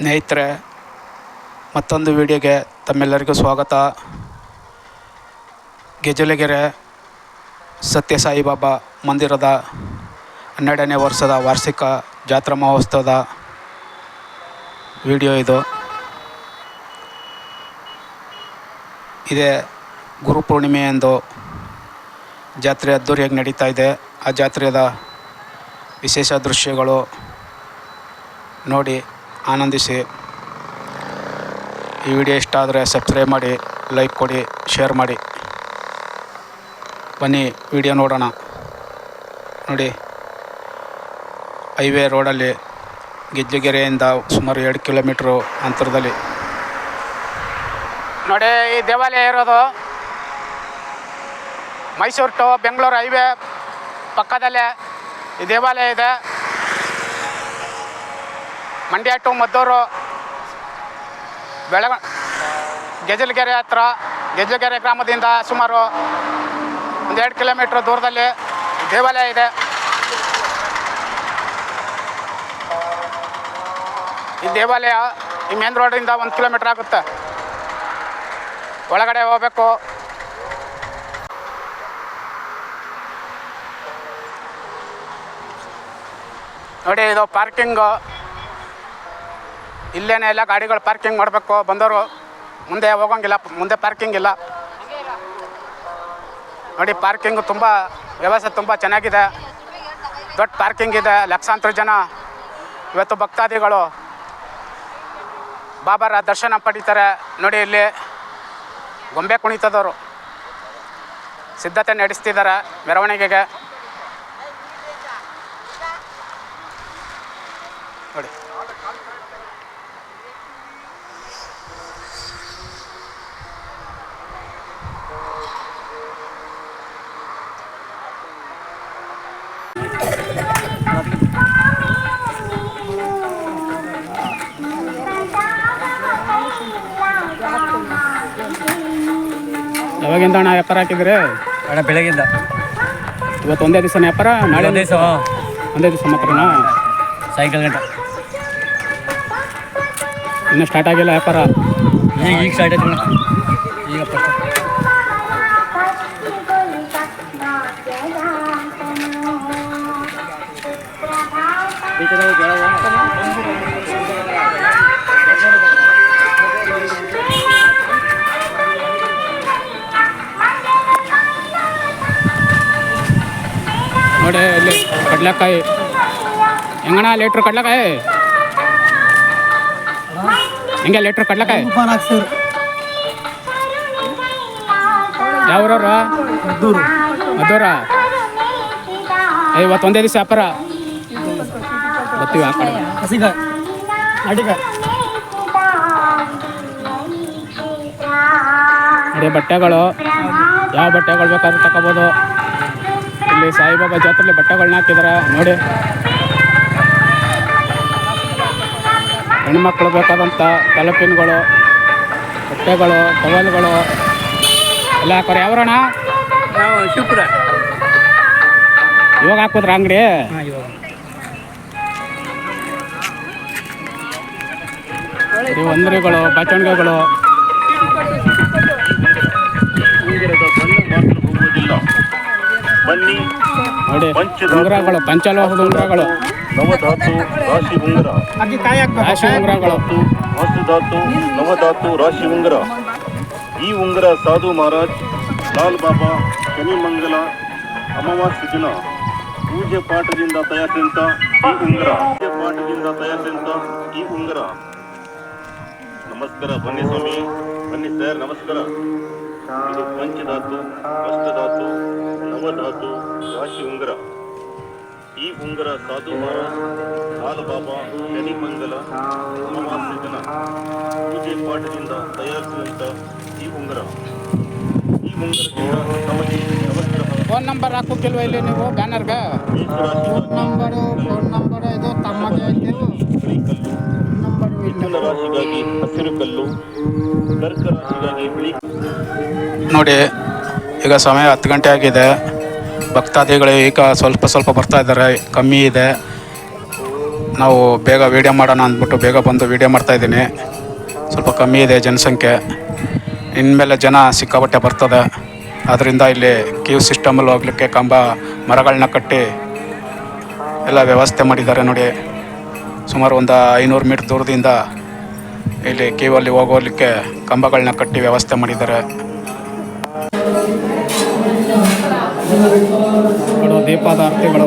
ಸ್ನೇಹಿತರೆ, ಮತ್ತೊಂದು ವಿಡಿಯೋಗೆ ತಮ್ಮೆಲ್ಲರಿಗೂ ಸ್ವಾಗತ. ಗೆಜಲಗೆರೆ ಸತ್ಯ ಸಾಯಿಬಾಬಾ ಮಂದಿರದ 12ನೇ ವರ್ಷದ ವಾರ್ಷಿಕ ಜಾತ್ರಾ ಮಹೋತ್ಸವದ ವಿಡಿಯೋ ಇದು. ಇದೇ ಗುರುಪೂರ್ಣಿಮೆಯಂದು ಜಾತ್ರೆ ಅದ್ದೂರಿಯಾಗಿ ನಡೀತಾ ಇದೆ. ಆ ಜಾತ್ರೆಯ ವಿಶೇಷ ದೃಶ್ಯಗಳು ನೋಡಿ ಆನಂದಿಸಿ. ಈ ವಿಡಿಯೋ ಇಷ್ಟ ಆದರೆ ಸಬ್ಸ್ಕ್ರೈಬ್ ಮಾಡಿ, ಲೈಕ್ ಕೊಡಿ, ಶೇರ್ ಮಾಡಿ. ಬನ್ನಿ ವಿಡಿಯೋ ನೋಡೋಣ. ನೋಡಿ, ಹೈವೇ ರೋಡಲ್ಲಿ ಗೆಜ್ಜೆಗೆರೆಯಿಂದ ಸುಮಾರು 2 ಕಿಲೋಮೀಟ್ರು ಅಂತರದಲ್ಲಿ ನೋಡಿ ಈ ದೇವಾಲಯ ಇರೋದು. ಮೈಸೂರು ಟು ಬೆಂಗಳೂರು ಹೈವೇ ಪಕ್ಕದಲ್ಲೇ ಈ ದೇವಾಲಯ ಇದೆ. ಮಂಡ್ಯ ಟು ಮದ್ದೂರು ಗೆಜಲಗೆರೆ ಹತ್ರ, ಗೆಜಲಗೆರೆ ಗ್ರಾಮದಿಂದ ಸುಮಾರು 1-2 ಕಿಲೋಮೀಟ್ರ್ ದೂರದಲ್ಲಿ ದೇವಾಲಯ ಇದೆ. ಈ ದೇವಾಲಯ ಈ ಮೇನ್ ರೋಡಿಂದ 1 ಕಿಲೋಮೀಟ್ರ್ ಆಗುತ್ತೆ. ಒಳಗಡೆ ಹೋಗಬೇಕು. ನೋಡಿ, ಇದು ಪಾರ್ಕಿಂಗು. ಇಲ್ಲೇನೆ ಎಲ್ಲ ಗಾಡಿಗಳು ಪಾರ್ಕಿಂಗ್ ಮಾಡಬೇಕು. ಬಂದವರು ಮುಂದೆ ಹೋಗೋಂಗಿಲ್ಲ, ಮುಂದೆ ಪಾರ್ಕಿಂಗ್ ಇಲ್ಲ. ನೋಡಿ, ಪಾರ್ಕಿಂಗು ತುಂಬ ವ್ಯವಸ್ಥೆ ತುಂಬ ಚೆನ್ನಾಗಿದೆ. ದೊಡ್ಡ ಪಾರ್ಕಿಂಗ್ ಇದೆ. ಲಕ್ಷಾಂತರ ಜನ ಇವತ್ತು ಭಕ್ತಾದಿಗಳು ಬಾಬಾರ ದರ್ಶನ ಪಡೀತಾರೆ. ನೋಡಿ, ಇಲ್ಲಿ ಗೊಂಬೆ ಕುಣಿತದವರು ಸಿದ್ಧತೆ ನಡೆಸ್ತಿದ್ದಾರೆ ಮೆರವಣಿಗೆಗೆ. ನೋಡಿ, ಯಾವಾಗಿಂದ ಅಣ್ಣ ವ್ಯಾಪಾರ ಹಾಕಿದ್ರೆ? ಅಣ್ಣ ಬೆಳಗ್ಗಿಂದ. ಇವತ್ತು ಒಂದೇ ದಿವಸ ವ್ಯಾಪಾರ? ನಾಳೆ ಒಂದೇ ದಿವಸ ಮಾತ್ರನಾ? ಸಾಯಂಕಾಲ ಗಂಟೆ. ಇನ್ನೂ ಸ್ಟಾರ್ಟ್ ಆಗಿಲ್ಲ ವ್ಯಾಪಾರ? ಈಗ ಸ್ಟಾರ್ಟ್ ಆಯ್ತು ಈಗ ಫಸ್ಟ್. ನೋಡಿ, ಇಲ್ಲಿ ಕಡಲೆಕಾಯಿ ಹೆಂಗಣ್ಣ ಲೀಟ್ರ್ ಕಡಲೆಕಾಯಿ? ಹೆಂಗೆ ಲೀಟ್ರ್ ಕಡಲೆಕಾಯಿ? ಯಾವ್ರವ್ರು? ಮದ್ದೂರ. ಇವತ್ತು ಒಂದೇ ದಿವಸ ವ್ಯಾಪಾರ. ಬರ್ತೀವಿ ಆ ಕಡೆ. ಅದೇ ಬಟ್ಟೆಗಳು, ಯಾವ ಬಟ್ಟೆಗಳು ಬೇಕಾದ್ರೂ ತಗೋಬೋದು. ಇಲ್ಲಿ ಸಾಯಿಬಾಬಾ ಜಾತ್ರೆಯಲ್ಲಿ ಬಟ್ಟೆಗಳನ್ನ ಹಾಕಿದ್ದಾರೆ ನೋಡಿ. ಹೆಣ್ಮಕ್ಳು ಬೇಕಾದಂಥ ತಲಪಿನ್ಗಳು, ಬಟ್ಟೆಗಳು, ಟವಲ್ಗಳು ಎಲ್ಲ ಹಾಕೋರು. ಯಾವ್ರಣ್ಣ? ಶಿವಪುರ. ಇವಾಗ ಹಾಕಿದ್ರ ಅಂಗಡಿ? ಒಂದ್ರಿಗಳು, ಬಾಚಣಿಗೆಗಳು. ನೋಡಿ, ಉಂಗುರಗಳು, ಪಂಚಲೋಹದ ಉಂಗುರಗಳು, ನವಧಾತು ರಾಶಿ ಉಂಗುರ, ರಾಶಿ ಉಂಗುರಗಳು, ವಸ್ತುಧಾತು ನವಧಾತು ರಾಶಿ ಉಂಗುರ. ಈ ಉಂಗುರ ಸಾಧು ಮಹಾರಾಜ್ ಲಾಲ್ ಬಾಬಾ ಶನಿ ಮಂಗಲ ಅಮಾವಾಸ್ಯ ದಿನ ಪೂಜೆ ಪಾಠದಿಂದ ತಯಾರಿಸಿದಂತ ಈ ಉಂಗುರ. ಈ ಉಂಗುರ. ನಮಸ್ಕಾರ. ಬನ್ನಿ ಸ್ವಾಮಿ, ಬನ್ನಿ ಸರ್, ನಮಸ್ಕಾರ. ಇದು ಪಂಚಧಾತು, ವಸ್ತುಧಾತು, ನವಧಾತು ರಾಶಿ ಉಂಗುರ. ಈ ಉಂಗುರ ಸಾಧು ಮಹಾರಾಜ್ ಲಾಲ್ ಬಾಬಾ ಶನಿ ಮಂಗಲ ಅಮಾವಾಸ್ಯ ದಿನ ಪೂಜೆ ಪಾಠದಿಂದ ತಯಾರಿಸಿದಂತ ಈ ಉಂಗುರ. ಈ ಉಂಗುರದಿಂದ ನಮಗೆ ನಮಸ್ಕಾರ. ಫೋನ್ ನಂಬರ್ ಹಾಕೋಕ್ಕಿಲ್ವ ಇಲ್ಲಿ ನೀವು ಬ್ಯಾನರ್ಗೆ? ಫೋನ್ ನಂಬರ್ ಇದು ತಮಗೆ ಮಿಥುನ ರಾಶಿಗಾಗಿ ಹಸಿರು ಕಲ್ಲು, ಕರ್ಕ ರಾಶಿಗಾಗಿ ಬಿಳಿ. ನೋಡಿ, ಈಗ ಸಮಯ 10 ಗಂಟೆ ಆಗಿದೆ. ಭಕ್ತಾದಿಗಳು ಈಗ ಸ್ವಲ್ಪ ಬರ್ತಾ ಇದ್ದಾರೆ, ಕಮ್ಮಿ ಇದೆ. ನಾವು ಬೇಗ ವೀಡಿಯೋ ಮಾಡೋಣ ಅಂದ್ಬಿಟ್ಟು ಬೇಗ ಬಂದು ವೀಡಿಯೋ ಮಾಡ್ತಾಯಿದ್ದೀನಿ. ಸ್ವಲ್ಪ ಕಮ್ಮಿ ಇದೆ ಜನಸಂಖ್ಯೆ, ಇನ್ಮೇಲೆ ಜನ ಸಿಕ್ಕಾಪಟ್ಟೆ ಬರ್ತದೆ. ಆದ್ದರಿಂದ ಇಲ್ಲಿ ಕ್ಯೂ ಸಿಸ್ಟಮಲ್ಲಿ ಹೋಗ್ಲಿಕ್ಕೆ ಕಂಬ ಮರಗಳನ್ನ ಕಟ್ಟಿ ಎಲ್ಲ ವ್ಯವಸ್ಥೆ ಮಾಡಿದ್ದಾರೆ ನೋಡಿ. ಸುಮಾರು ಒಂದು 500 ಮೀಟ್ರ್ ದೂರದಿಂದ ಇಲ್ಲಿ ಕ್ಯೂ ಅಲ್ಲಿ ಹೋಗೋಲಿಕ್ಕೆ ಕಂಬಗಳನ್ನ ಕಟ್ಟಿ ವ್ಯವಸ್ಥೆ ಮಾಡಿದ್ದಾರೆ. ದೀಪದಾರತಿಗಳು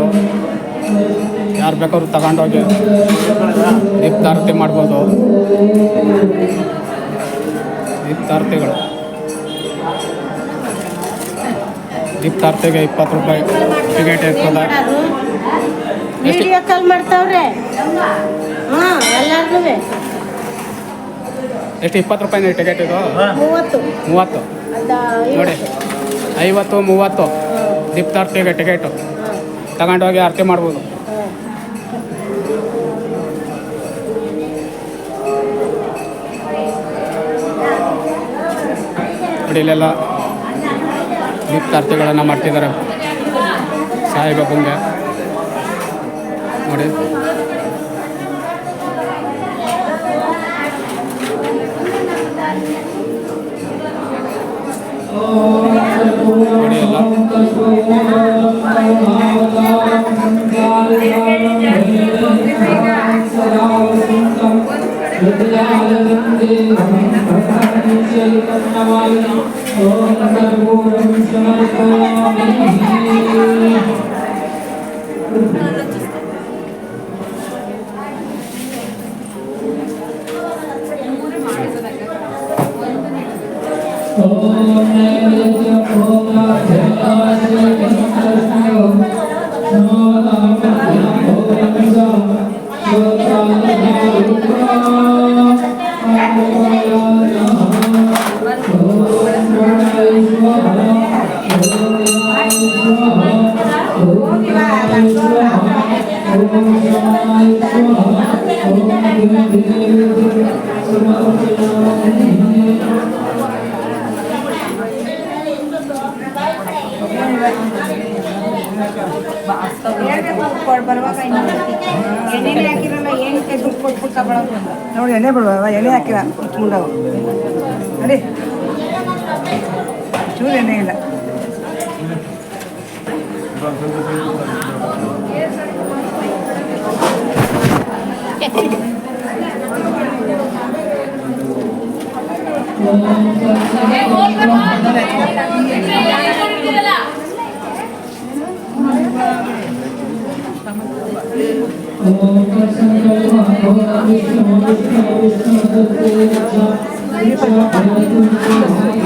ಯಾರು ಬೇಕಾದ್ರೂ ತಗೊಂಡೋಗಿ ದೀಪದಾರತಿ ಮಾಡ್ಬೋದು. ದೀಪದಾರತಿಗಳು ದೀಪದಾರತಿಗೆ 20 ರೂಪಾಯಿ ಟಿಕೆಟ್ ಇರ್ತದೆ. ವಿಡಿಯೋ ಕಾಲ್ ಮಾಡ್ತಾವ್ರೆ ಎಲ್ಲಾರ್ಗೂ. ಎಷ್ಟು 20 ರೂಪಾಯಿ ಟಿಕೆಟ್ ಇದು? 30 ನೋಡಿ, 50 30 ದೀಪದಾರತಿಗೆ ಟಿಕೆಟು ತಗೊಂಡೋಗಿ ಆರತಿ ಮಾಡ್ಬೋದು. ನೋಡಿ ಇಲ್ಲೆಲ್ಲ ದೀಪದಾರತಿಗಳನ್ನು ಮಾಡ್ತಿದ್ದಾರೆ ಸಾಯಿಬಾಬಂಗೆ ನೋಡಿ. ನೋಡಿ ಎಲ್ಲ ನೋಡಿ ಎಣ್ಣೆ ಬಿಡುವ, ಎಣ್ಣೆ ಹಾಕಿಲ್ಲ ಮುಂಡವು ನೋಡಿ, ಚೂರು ಎಣ್ಣೆ ಇಲ್ಲ.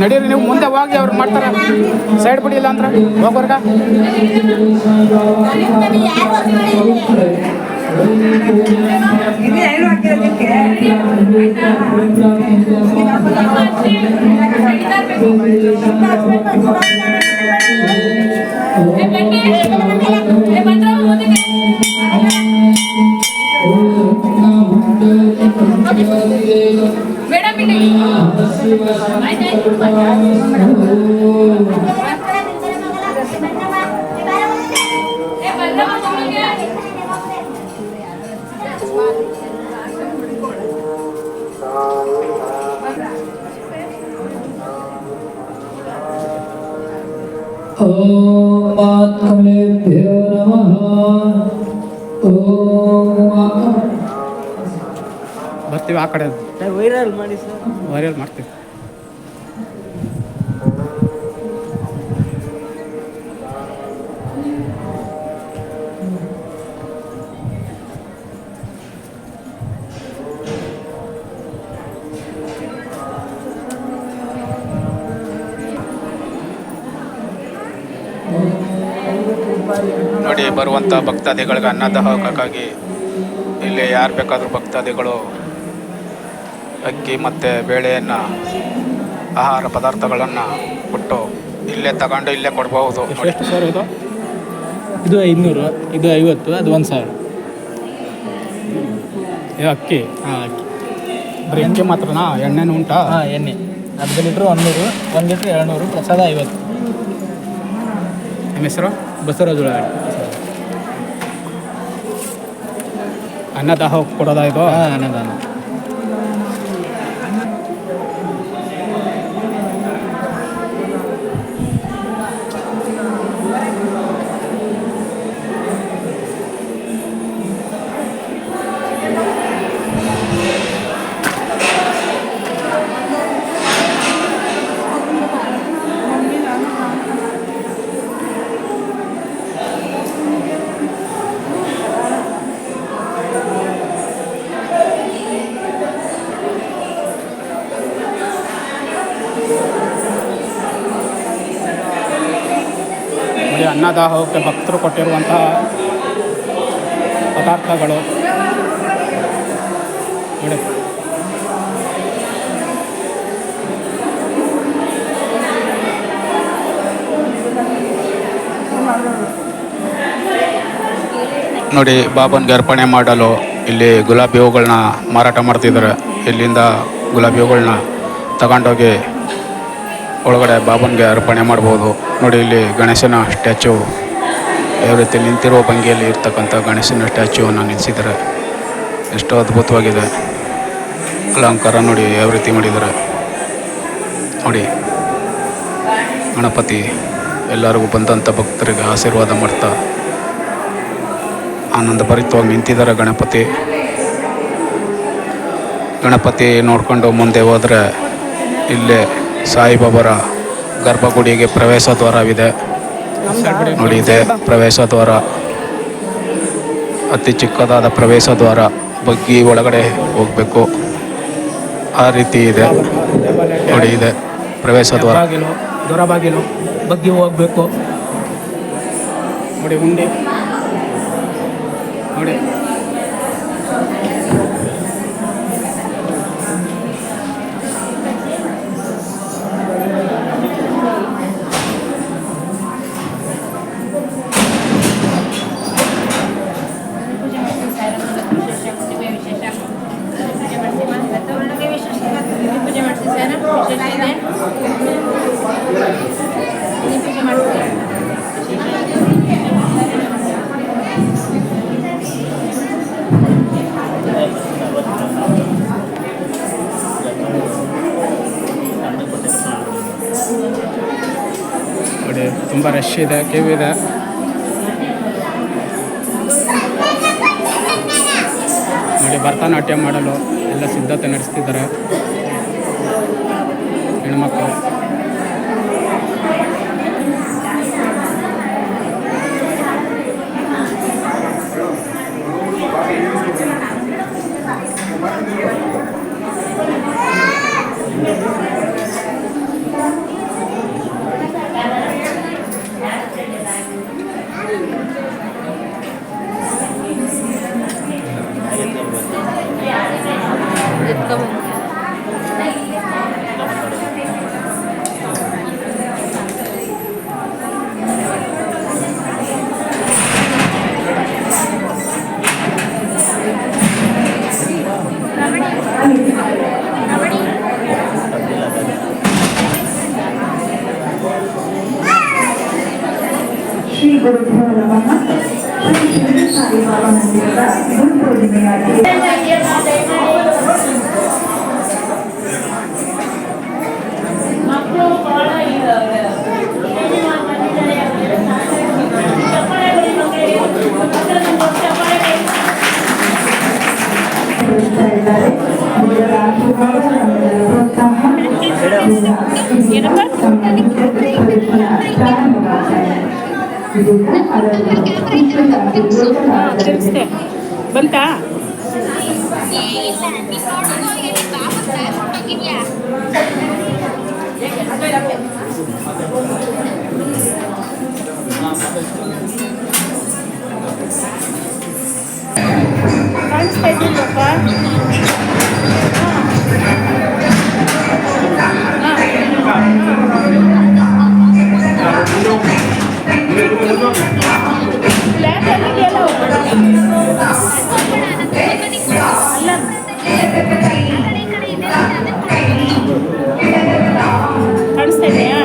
ನಡೀರಿ, ನೀವು ಮುಂದೆ ಹೋಗಿ ಅವ್ರು ಮಾಡ್ತಾರೆ. ಸೈಡ್ ಬಿಡಿ, ಇಲ್ಲ ಅಂದ್ರೆ ಹೋಗೋರ್ಗ ಇದು ಏನು ಹಾಕಿರೋದಕ್ಕೆ ಆತ್ಮನೇಭ್ಯೋ ನಮಃ. ಬರ್ತೀವಿ ಆ ಕಡೆ ವೈರಲ್ ಮಾಡಿ ಸರ್, ವೈರಲ್ ಮಾಡ್ತೀವಿ. ನೋಡಿ, ಬರುವಂಥ ಭಕ್ತಾದಿಗಳಿಗೆ ಅನ್ನದಾಹಕ್ಕಾಗಿ ಇಲ್ಲಿ ಯಾರು ಬೇಕಾದರೂ ಭಕ್ತಾದಿಗಳು ಅಕ್ಕಿ ಮತ್ತು ಬೇಳೆಯನ್ನು, ಆಹಾರ ಪದಾರ್ಥಗಳನ್ನು ಕೊಟ್ಟು ಇಲ್ಲೇ ತಗೊಂಡು ಇಲ್ಲೇ ಕೊಡ್ಬೋದು. ಎಷ್ಟು ಸರ್ ಇದು? ಇದು 500, ಇದು 50, ಅದು 1000. ಇದು ಅಕ್ಕಿ? ಹಾಂ, ಅಕ್ಕಿ. ಬರೀ ಅಕ್ಕಿ ಮಾತ್ರನಾ? ಎಣ್ಣೆನೂ ಉಂಟಾ? ಹಾಂ, ಎಣ್ಣೆ ಅರ್ಧ ಲೀಟ್ರ್ 100, 1 ಲೀಟ್ರ್ 200, ಪ್ರಸಾದ 50. ನಿಮ್ಮ ಹೆಸರು? ಬಸವರಾಜ. ಅನ್ನದಾಹ ಕೊಡೋದಾ ಇದು? ಅನ್ನದಾನ. ನೋಡಿ, ಅನ್ನದಾಹಕ್ಕೆ ಭಕ್ತರು ಕೊಟ್ಟಿರುವಂತಹ ಪದಾರ್ಥಗಳು ನೋಡಿ. ನೋಡಿ, ಬಾಬನ್ಗೆ ಅರ್ಪಣೆ ಮಾಡಲು ಇಲ್ಲಿ ಗುಲಾಬಿ ಹೂಗಳನ್ನ ಮಾರಾಟ ಮಾಡ್ತಿದ್ದಾರೆ. ಇಲ್ಲಿಂದ ಗುಲಾಬಿ ಹೂಗಳನ್ನ ತಗೊಂಡೋಗಿ ಒಳಗಡೆ ಬಾಬನ್ಗೆ ಅರ್ಪಣೆ ಮಾಡ್ಬೋದು. ನೋಡಿ, ಇಲ್ಲಿ ಗಣೇಶನ ಸ್ಟ್ಯಾಚು ಯಾವ ರೀತಿ ನಿಂತಿರುವ ಭಂಗಿಯಲ್ಲಿ ಇರ್ತಕ್ಕಂಥ ಗಣೇಶನ ಸ್ಟ್ಯಾಚುವನ್ನು ನಿಲ್ಲಿಸಿದ್ದಾರೆ. ಎಷ್ಟೋ ಅದ್ಭುತವಾಗಿದೆ. ಅಲಂಕಾರ ನೋಡಿ ಯಾವ ರೀತಿ ಮಾಡಿದ್ದಾರೆ. ನೋಡಿ, ಗಣಪತಿ ಎಲ್ಲರಿಗೂ ಬಂದಂಥ ಭಕ್ತರಿಗೆ ಆಶೀರ್ವಾದ ಮಾಡ್ತಾ ಆನಂದ ಭರಿತವಾಗಿ ನಿಂತಿದ್ದಾರೆ. ಗಣಪತಿ ನೋಡಿಕೊಂಡು ಮುಂದೆ ಹೋದರೆ ಇಲ್ಲೇ ಸಾಯಿಬಾಬರ ಗರ್ಭಗುಡಿಗೆ ಪ್ರವೇಶ ದ್ವಾರವಿದೆ. ನೋಡಿ, ಇದೆ ಪ್ರವೇಶ ದ್ವಾರ, ಅತಿ ಚಿಕ್ಕದಾದ ಪ್ರವೇಶ ದ್ವಾರ. ಬಗ್ಗಿ ಒಳಗಡೆ ಹೋಗಬೇಕು, ಆ ರೀತಿ ಇದೆ. ನೋಡಿ, ಇದೆ ಪ್ರವೇಶ ದ್ವಾರ. ದೊರ ಬಾಗಿಲು ಬಗ್ಗಿ ಹೋಗ್ಬೇಕು. ನೋಡಿ, ಉಂಡೆ ನೋಡಿ. ನೋಡಿ, ತುಂಬ ರಶ್ ಇದೆ, ಕ್ಯೂ ಇದೆ. ನೋಡಿ, ಭರತನಾಟ್ಯ ಮಾಡಲು ಎಲ್ಲ ಸಿದ್ಧತೆ ನಡೆಸ್ತಿದ್ದಾರೆ ಹೆಣ್ಮಕ್ಳು. ಶ್ರೀ ಗುರುಭ್ಯೋ ನಮಃ. ಶ್ರೀ ಶಿರಡಿ ಸಾಯಿಬಾಬಾ ಮಂದಿರದ ಗುರುಪೂರ್ಣಿಮೆಯಾಗಿದೆ. ಬಂತಾ? ಕಾಣಿಸ್ತಾ ಇದ್ದಿಲ್ಲಪ್ಪ. ಕಾಣಿಸ್ತಾ ಇದೆಯಾ?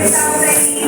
Thank you.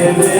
Amen.